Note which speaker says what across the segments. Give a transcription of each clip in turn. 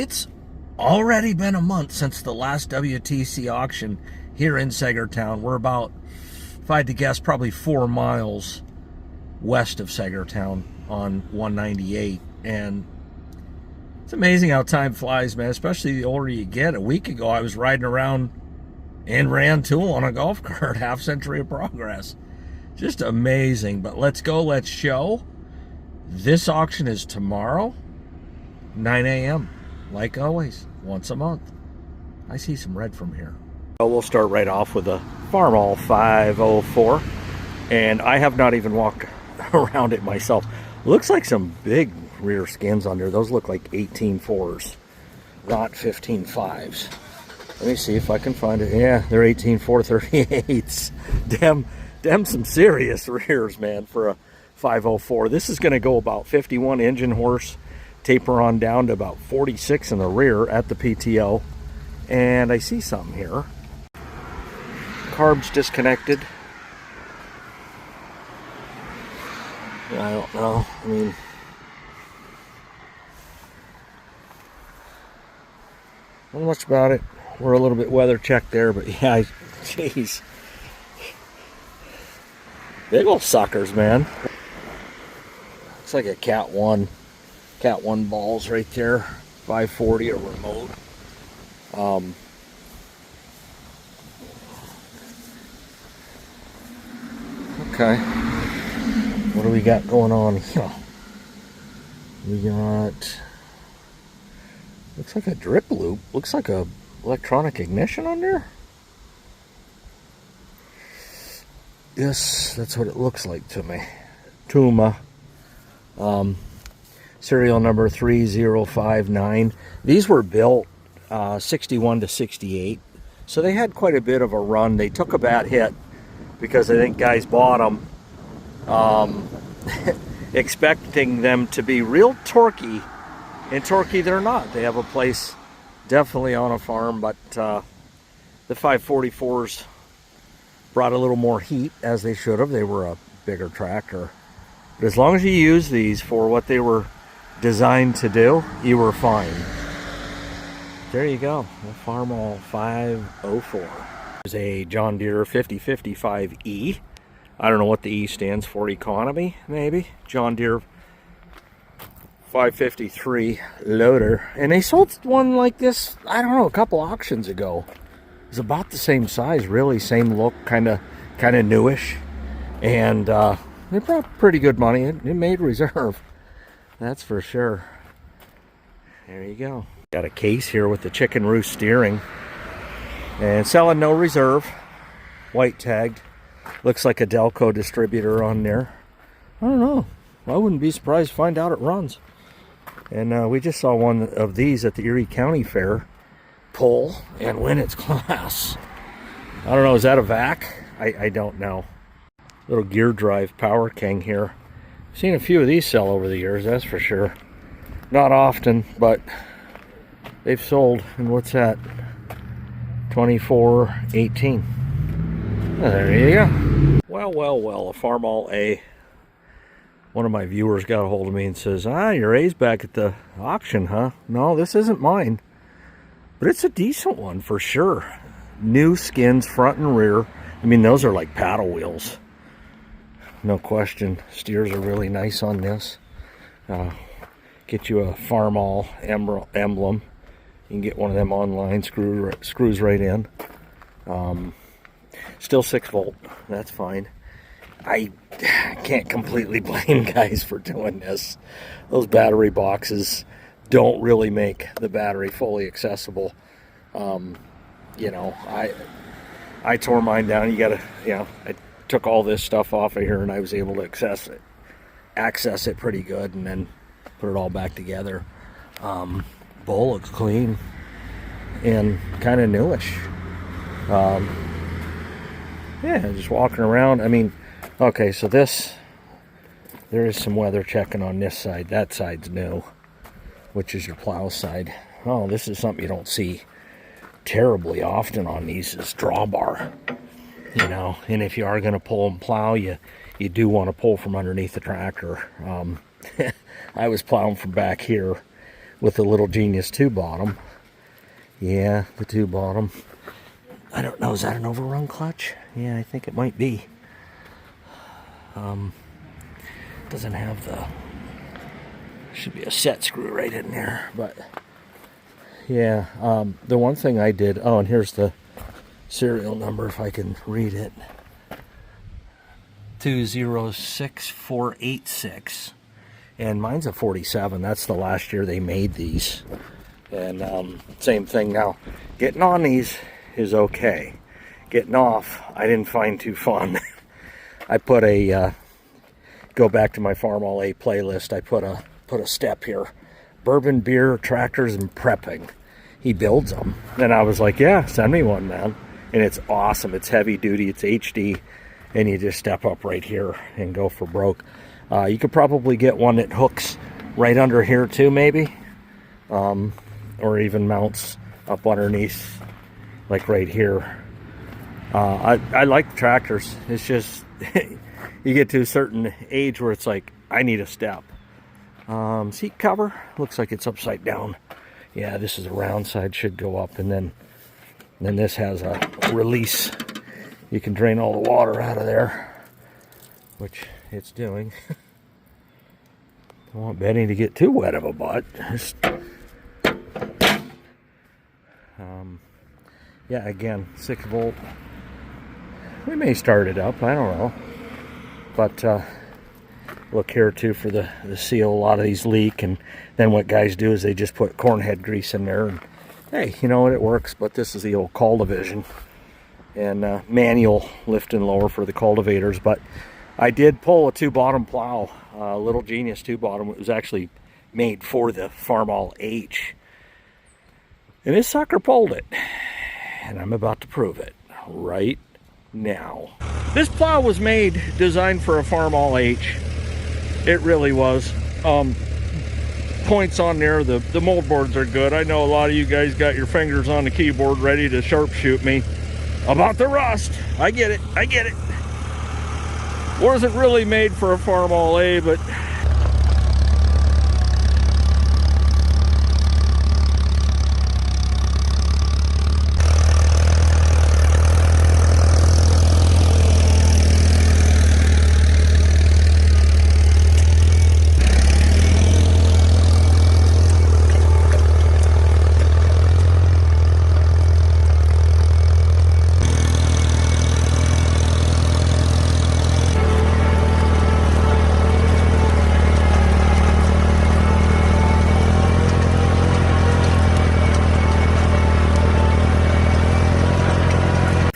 Speaker 1: It's already been a month since the last WTC auction here in Sagertown. We're about, if I had to guess, probably 4 miles west of Sagertown on 198. And it's amazing how time flies, man, especially the older you get. A week ago, I was riding around in Rantoul on a golf cart, half century of progress. Just amazing. But let's go, let's show. This auction is tomorrow, 9 a.m. Like always, once a month. I see some red from here. So we'll start right off with a Farmall 504. And I have not even walked around it myself. Looks like some big rear skins on there. Those look like 18.4s, not 15.5s. Let me see if I can find it. Yeah, they're 18.438s. Damn some serious rears, man, for a 504. This is going to go about 51 engine horse, taper on down to about 46 in the rear at the PTO. And I see something here. Carbs disconnected. I don't know. I mean, not much about it. We're a little bit weather checked there, but yeah, jeez. Big old suckers, man. Looks like a Cat 1 balls right there. 540 a remote. Okay. What do we got going on here? We got, looks like a drip loop. Looks like a electronic ignition on there. Yes, that's what it looks like to me. Tuma. Serial number 3059. These were built 61 to 68. So they had quite a bit of a run. They took a bad hit because I think guys bought them expecting them to be real torquey, and torquey they're not. They have a place definitely on a farm, but the 544s brought a little more heat, as they should have. They were a bigger tractor, but as long as you use these for what they were designed to do, you were fine. There you go, the Farmall 504. There's a John Deere 5055E. I don't know what the E stands for, economy, maybe. John Deere 553 loader. And they sold one like this, I don't know, a couple auctions ago. It was about the same size, really, same look, kind of newish. And they brought pretty good money. It made reserve, that's for sure. There you go. Got a case here with the chicken roost steering. And selling no reserve. White tagged. Looks like a Delco distributor on there. I don't know. I wouldn't be surprised to find out it runs. And we just saw one of these at the Erie County Fair pull and win its class. I don't know. Is that a vac? I don't know. Little gear drive Power King here. I've seen a few of these sell over the years, that's for sure. Not often, but they've sold. And what's that? 24.18. There you go. Well, a Farmall A. One of my viewers got a hold of me and says, your A's back at the auction, huh? No, this isn't mine. But it's a decent one for sure. New skins, front and rear. I mean, those are like paddle wheels. No question. Steers are really nice on this. Get you a Farmall emblem. You can get one of them online, screws right in. Still 6 volt, that's fine. I can't completely blame guys for doing this. Those battery boxes don't really make the battery fully accessible. You know, I tore mine down. You gotta, I took all this stuff off of here and I was able to access it pretty good, and then put it all back together. Bowl looks clean and kind of newish. Yeah, just walking around. I mean, okay, so there is some weather checking on this side. That side's new, which is your plow side. Oh, this is something you don't see terribly often on these, is drawbar. And if you are going to pull and plow, you do want to pull from underneath the tractor. I was plowing from back here with the Little Genius 2 bottom. Yeah, the 2 bottom. I don't know, is that an overrun clutch? Yeah, I think it might be. Doesn't have the, should be a set screw right in there, but yeah, the one thing I did, oh, and here's the serial number if I can read it. 206486, and mine's a 47. That's the last year they made these. And same thing now. Getting on these is okay. Getting off, I didn't find too fun. I put a go back to my Farmall A playlist. I put a step here: bourbon, beer, tractors, and prepping. He builds them, and I was like, yeah, send me one, man. And it's awesome. It's heavy duty. It's HD. And you just step up right here and go for broke. You could probably get one that hooks right under here too, maybe. Or even mounts up underneath, like right here. I like the tractors. It's just, you get to a certain age where it's like, I need a step. Seat cover, looks like it's upside down. Yeah, this is a round side, should go up. And then this has a release. You can drain all the water out of there, which it's doing. Don't want Benny to get too wet of a butt. Just, yeah, again, 6 volt. We may start it up, I don't know. But look here too for the seal. A lot of these leak, and then what guys do is they just put corn head grease in there. And hey, you know what, it works. But this is the old cultivation. And manual lift and lower for the cultivators. But I did pull a 2 bottom plow, Little Genius 2 bottom. It was actually made for the Farmall H, and this sucker pulled it, and I'm about to prove it right now. This plow was designed for a Farmall H. It really was. Points on there, the mold boards are good. I know a lot of you guys got your fingers on the keyboard ready to sharpshoot me about the rust. I get it. Wasn't really made for a Farmall A, but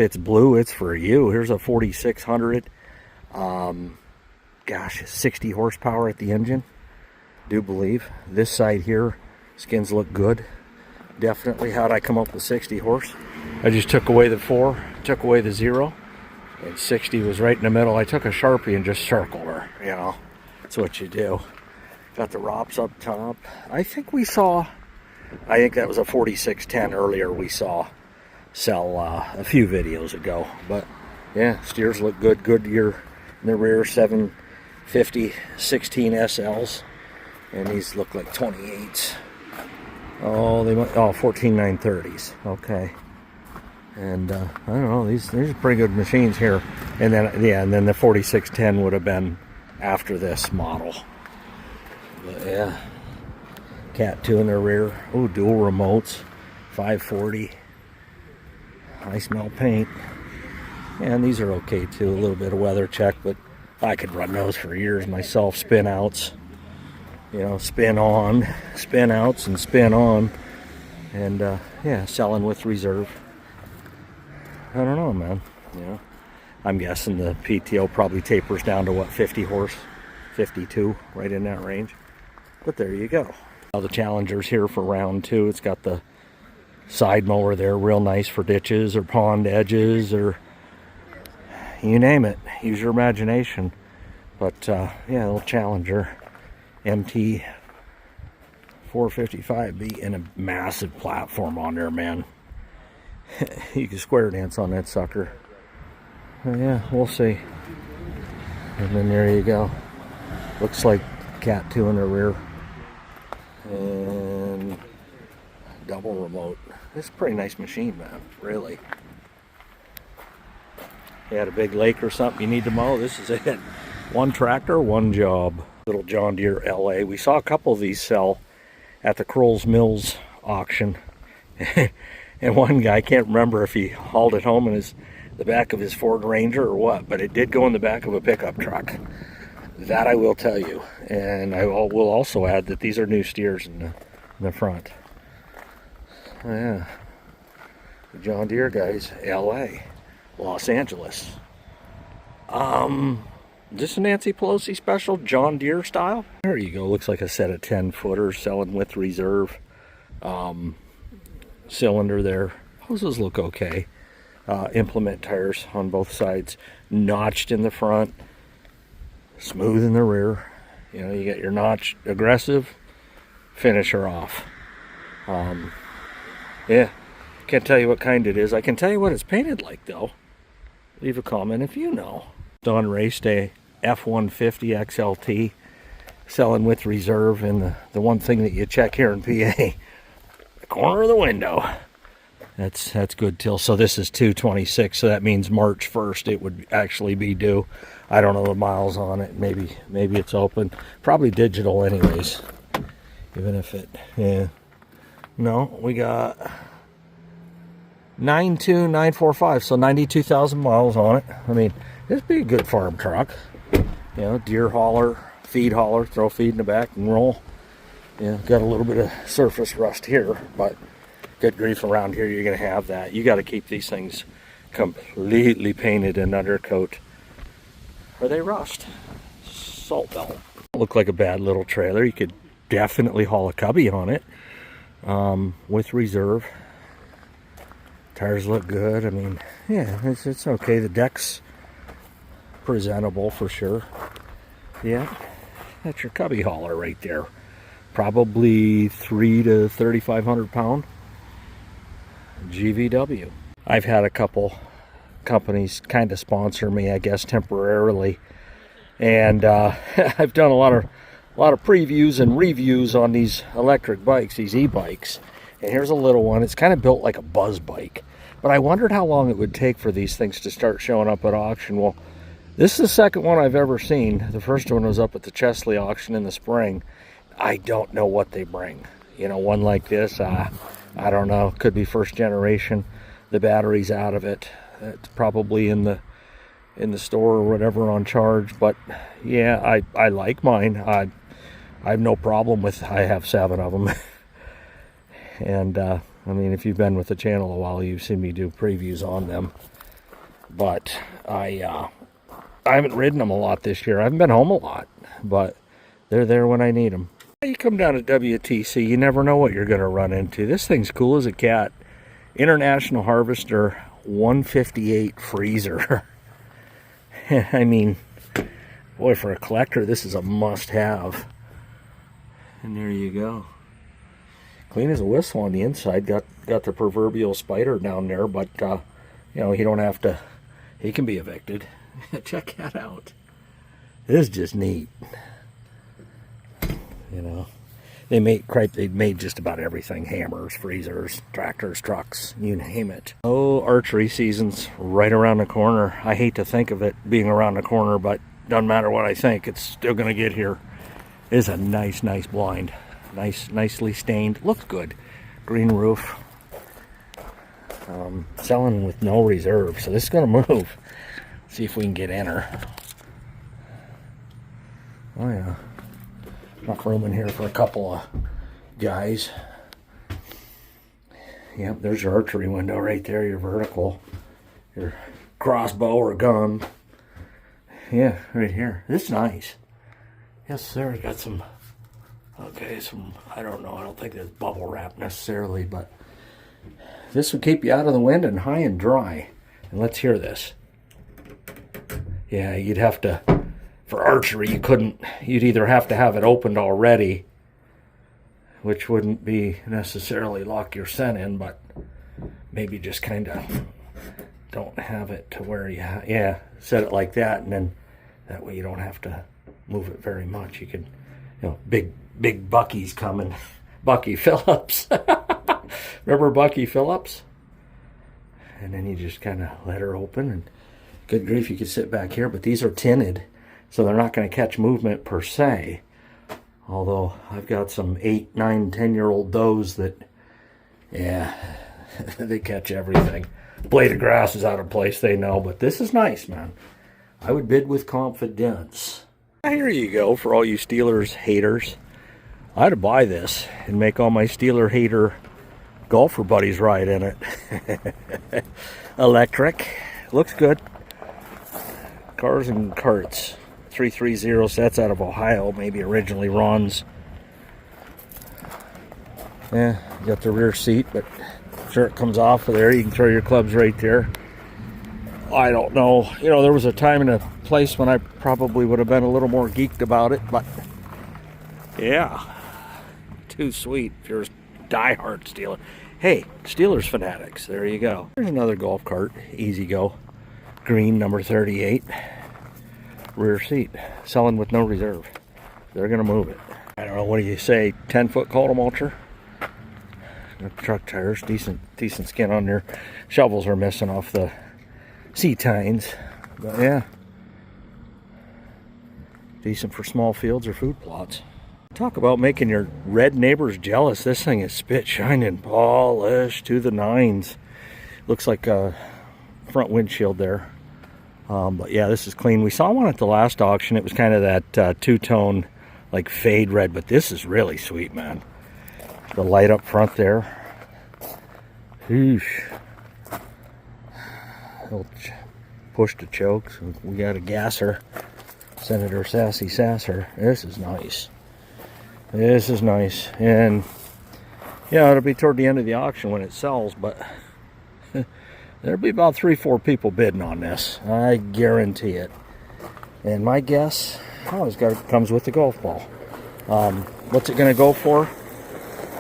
Speaker 1: if it's blue, it's for you. Here's a 4600. Gosh, 60 horsepower at the engine. Do believe. This side here, skins look good. Definitely. How'd I come up with 60 horse? I just took away the 4, took away the 0, and 60 was right in the middle. I took a Sharpie and just circled her. You know, that's what you do. Got the ROPS up top. I think that was a 4610 earlier we saw sell a few videos ago. But yeah, steers look good. Goodyear in the rear, 750 16 SLs, and these look like 28s. Oh, they might, 14930s. Okay. And I don't know, these are pretty good machines here. And then yeah, and then the 4610 would have been after this model. But yeah, Cat 2 in the rear. Oh, dual remotes, 540. I smell paint. And these are okay too. A little bit of weather check, but I could run those for years myself. Spin outs, you know, spin on, spin outs, and spin on. And yeah, selling with reserve. I don't know, man. You know, I'm guessing the PTO probably tapers down to what, 50 horse, 52, right in that range. But there you go. Now the Challenger's here for round 2. It's got the side mower there, real nice for ditches or pond edges or you name it. Use your imagination. But yeah, little Challenger MT 455B and a massive platform on there, man. You can square dance on that sucker. Yeah, we'll see. And then there you go. Looks like Cat 2 in the rear. And double remote. It's a pretty nice machine, man, really. You had a big lake or something you need to mow, this is it. One tractor, one job. Little John Deere LA. We saw a couple of these sell at the Crowell's Mills auction. And one guy, I can't remember if he hauled it home in the back of his Ford Ranger or what, but it did go in the back of a pickup truck. That I will tell you. And I will also add that these are new steers in the front. Yeah. The John Deere guys, LA, Los Angeles. Just a Nancy Pelosi special, John Deere style. There you go. Looks like a set of 10-footers selling with reserve. Cylinder there. Hoses look okay. Implement tires on both sides. Notched in the front. Smooth in the rear. You know, you get your notch aggressive. Finisher off. Yeah. Can't tell you what kind it is. I can tell you what it's painted like, though. Leave a comment if you know. On race day, F-150 XLT, selling with reserve, and the one thing that you check here in PA, the corner of the window. That's good till. So this is 226, so that means March 1st it would actually be due. I don't know the miles on it. Maybe it's open. Probably digital anyways. Even if it, yeah. No, we got 92945, so 92,000 miles on it. I mean, this be a good farm truck. You know, deer hauler, feed hauler, throw feed in the back and roll. You know, got a little bit of surface rust here, but good grief, around here you're going to have that. You got to keep these things completely painted and undercoat, or they rust. Salt belt. Look like a bad little trailer. You could definitely haul a cubby on it, with reserve. Tires look good. I mean, yeah, it's okay. The deck's presentable for sure. Yeah, that's your cubby hauler right there. Probably 3 to 3,500 pound GVW. I've had a couple companies kind of sponsor me, I guess, temporarily, and I've done a lot of previews and reviews on these electric bikes, these e-bikes. And here's a little one. It's kind of built like a buzz bike, but I wondered how long it would take for these things to start showing up at auction. Well, this is the second one I've ever seen. The first one was up at the Chesley auction in the spring. I don't know what they bring. You know, one like this, I don't know. Could be first generation. The battery's out of it. It's probably in the store or whatever on charge. But yeah, I like mine. I have no problem with. I have 7 of them. And I mean, if you've been with the channel a while, you've seen me do previews on them. But I haven't ridden them a lot this year. I haven't been home a lot, but they're there when I need them. You come down to WTC, you never know what you're going to run into. This thing's cool as a cat. International Harvester 158 freezer. I mean, boy, for a collector, this is a must-have. And there you go. Clean as a whistle on the inside. Got the proverbial spider down there, but you know, he don't have to. He can be evicted. Check that out. This is just neat. You know, they made just about everything: hammers, freezers, tractors, trucks, you name it. Oh, archery season's right around the corner. I hate to think of it being around the corner, but doesn't matter what I think, it's still gonna get here. It's a nice blind. Nicely stained. Looks good. Green roof. Selling with no reserve, so this is gonna move. See if we can get in her. Oh yeah. Enough room in here for a couple of guys. Yep, there's your archery window right there, your vertical, your crossbow or gun. Yeah, right here. This is nice. Yes, sir. Got some, okay, I don't know, I don't think there's bubble wrap necessarily, but this would keep you out of the wind and high and dry. And let's hear this. Yeah, you'd have to, for archery, you'd either have to have it opened already, which wouldn't be necessarily lock your scent in, but maybe just kind of don't have it to where you, set it like that, and then that way you don't have to move it very much. You could, you know, big Bucky's coming, Bucky Phillips. Remember Bucky Phillips? And then you just kind of let her open, and good grief, you could sit back here, but these are tinted, so they're not going to catch movement per se. Although I've got some 8, 9, 10-year-old does that, yeah, they catch everything. Blade of grass is out of place, they know, but this is nice, man. I would bid with confidence. Here you go, for all you Steelers haters. I had to buy this and make all my Steeler hater golfer buddies ride in it. Electric. Looks good. Cars and Carts. 330 sets out of Ohio. Maybe originally Ron's. Yeah, you got the rear seat, but I'm sure it comes off of there. You can throw your clubs right there. I don't know. You know, there was a time and a place when I probably would have been a little more geeked about it, but yeah, too sweet if you're a diehard Steeler. Hey, Steelers fanatics, there you go. There's another golf cart, Easy Go, green, number 38, rear seat, selling with no reserve. They're gonna move it. I don't know, what do you say, 10-foot column mulcher? Truck tires, decent skin on there. Shovels are missing off the seat tines, but yeah, decent for small fields or food plots. Talk about making your red neighbors jealous. This thing is spit shining, polished to the nines. Looks like a front windshield there, but yeah, this is clean. We saw one at the last auction. It was kind of that two-tone like fade red, but this is really sweet, man. The light up front there. Eesh. Push to choke. So we got a gasser, Senator Sassy Sasser. This is nice. This is nice, and yeah, it'll be toward the end of the auction when it sells, but there'll be about 3-4 people bidding on this. I guarantee it. And my guess, oh, comes with the golf ball. What's it going to go for?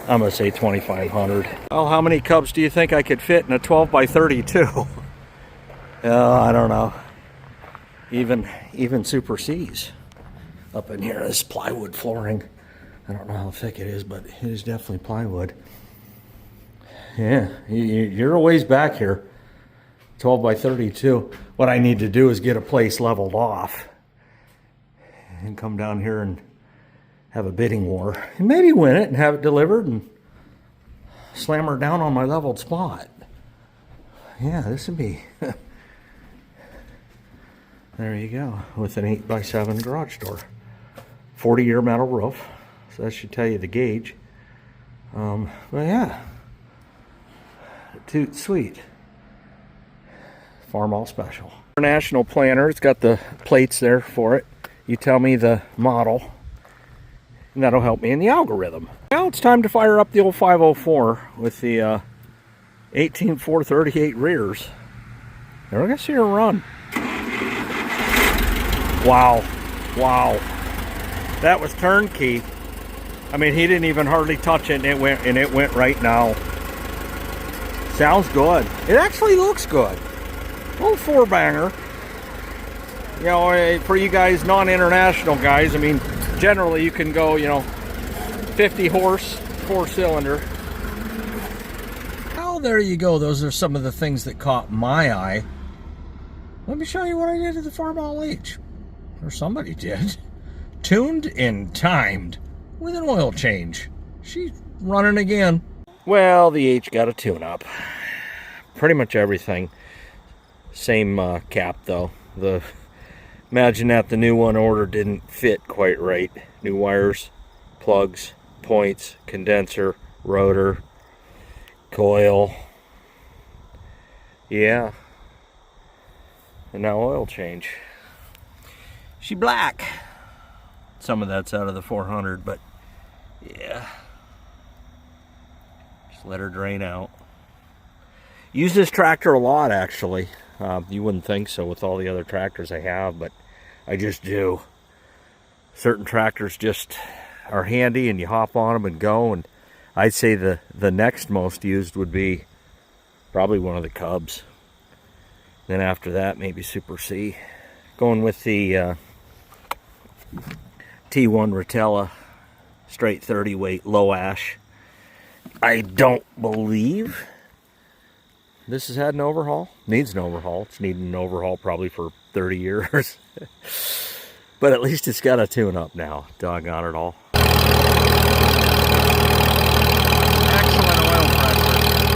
Speaker 1: I'm going to say $2,500. Well, how many Cubs do you think I could fit in a 12 by 32? I don't know. Even Super C's up in here. This plywood flooring. I don't know how thick it is, but it is definitely plywood. Yeah, you're a ways back here. 12 by 32. What I need to do is get a place leveled off and come down here and have a bidding war and maybe win it and have it delivered and slam her down on my leveled spot. Yeah, this would be there you go, with an 8x7 garage door. 40-year metal roof, so that should tell you the gauge. But yeah, too sweet. Farmall special. International planner, it's got the plates there for it. You tell me the model, and that'll help me in the algorithm. Now it's time to fire up the old 504 with the 18438 rears. We're gonna see her run. Wow, wow, that was turnkey. I mean, he didn't even hardly touch it, and it went right now. Sounds good. It actually looks good. Little 4-banger. You know, for you guys, non-international guys, I mean, generally you can go, you know, 50 horse, 4-cylinder. Well, there you go. Those are some of the things that caught my eye. Let me show you what I did to the Farmall H. Or somebody did. Tuned and timed with an oil change. She's running again. Well, the H got a tune-up. Pretty much everything. Same cap, though. Imagine that the new one ordered didn't fit quite right. New wires, plugs, points, condenser, rotor, coil. Yeah. And now oil change. She black. Some of that's out of the 400, but yeah. Just let her drain out. Use this tractor a lot, actually. You wouldn't think so with all the other tractors I have, but I just do. Certain tractors just are handy and you hop on them and go, and I'd say the next most used would be probably one of the Cubs. Then after that, maybe Super C. Going with the T1 Rotella, straight 30 weight, low ash. I don't believe this has had an overhaul. Needs an overhaul. It's needing an overhaul probably for 30 years. But at least it's got a tune-up now. Doggone it all.